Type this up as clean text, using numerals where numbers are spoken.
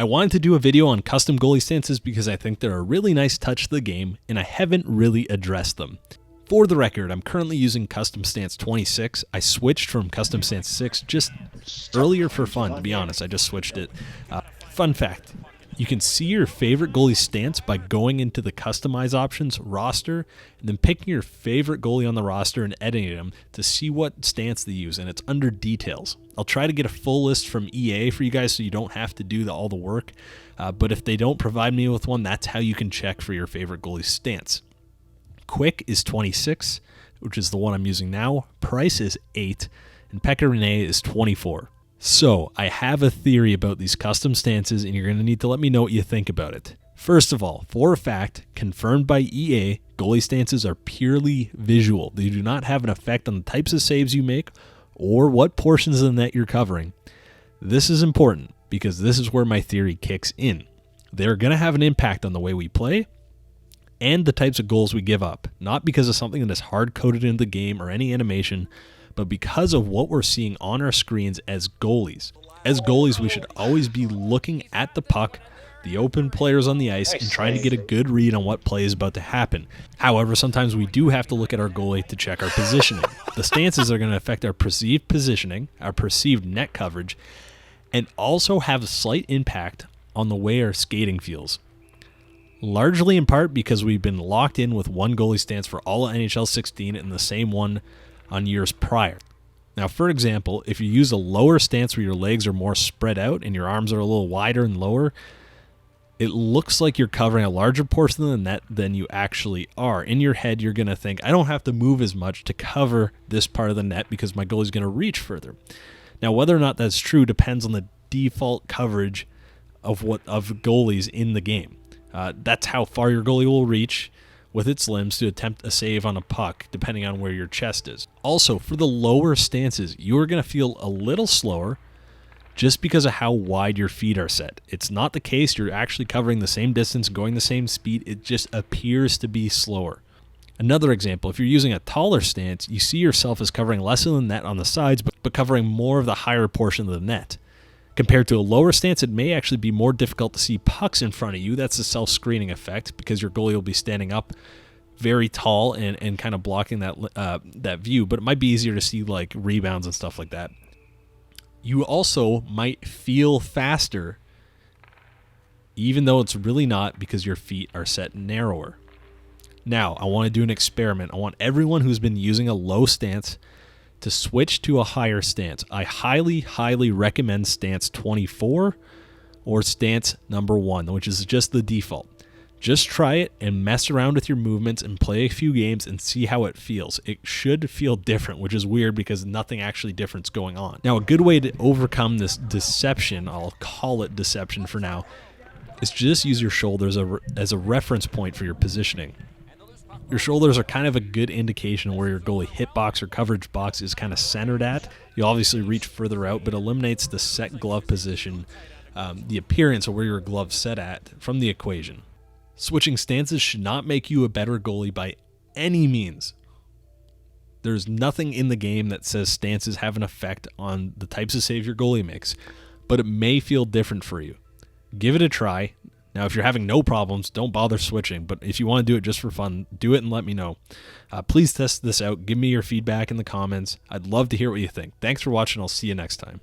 I wanted to do a video on custom goalie stances because I think they're a really nice touch to the game and I haven't really addressed them. For the record, I'm currently using custom stance 26. I switched from custom stance 6 just earlier for fun, to be honest. I just switched it. Fun fact, you can see your favorite goalie stance by going into the customize options roster and then picking your favorite goalie on the roster and editing them to see what stance they use, and it's under details. I'll try to get a full list from EA for you guys so you don't have to do all the work, but if they don't provide me with one, that's how you can check for your favorite goalie stance. Quick is 26, which is the one I'm using now. Price is 8, and Pecorine is 24. So, I have a theory about these custom stances, and you're going to need to let me know what you think about it. First of all, for a fact, confirmed by EA, goalie stances are purely visual. They do not have an effect on the types of saves you make or what portions of the net you're covering. This is important because this is where my theory kicks in. They're going to have an impact on the way we play and the types of goals we give up, not because of something that is hard-coded into the game or any animation, but because of what we're seeing on our screens as goalies. As goalies, we should always be looking at the puck, the open players on the ice, and trying to get a good read on what play is about to happen. However, sometimes we do have to look at our goalie to check our positioning. The stances are going to affect our perceived positioning, our perceived net coverage, and also have a slight impact on the way our skating feels. Largely in part because we've been locked in with one goalie stance for all of NHL 16 and the same one on years prior. Now, for example, if you use a lower stance where your legs are more spread out and your arms are a little wider and lower, it looks like you're covering a larger portion of the net than you actually are. In your head, you're going to think, I don't have to move as much to cover this part of the net because my goalie's going to reach further. Now, whether or not that's true depends on the default coverage of goalies in the game. That's how far your goalie will reach with its limbs to attempt a save on a puck, depending on where your chest is. Also, for the lower stances, you are going to feel a little slower just because of how wide your feet are set. It's not the case you're actually covering the same distance, going the same speed. It just appears to be slower. Another example, if you're using a taller stance, you see yourself as covering less of the net on the sides, but covering more of the higher portion of the net. Compared to a lower stance, it may actually be more difficult to see pucks in front of you. That's the self-screening effect because your goalie will be standing up very tall and kind of blocking that view, but it might be easier to see like rebounds and stuff like that. You also might feel faster even though it's really not because your feet are set narrower. Now, I want to do an experiment. I want everyone who's been using a low stance to switch to a higher stance. I highly, highly recommend stance 24 or stance number 1, which is just the default. Just try it and mess around with your movements and play a few games and see how it feels. It should feel different, which is weird because nothing actually different's going on. Now, a good way to overcome this deception, I'll call it deception for now, is just use your shoulders as a reference point for your positioning. Your shoulders are kind of a good indication of where your goalie hitbox or coverage box is kind of centered at. You obviously reach further out, but eliminates the set glove position, the appearance of where your glove's set at from the equation. Switching stances should not make you a better goalie by any means. There's nothing in the game that says stances have an effect on the types of saves your goalie makes, but it may feel different for you. Give it a try. Now, if you're having no problems, don't bother switching, but if you want to do it just for fun, do it and let me know. Please test this out. Give me your feedback in the comments. I'd love to hear what you think. Thanks for watching. I'll see you next time.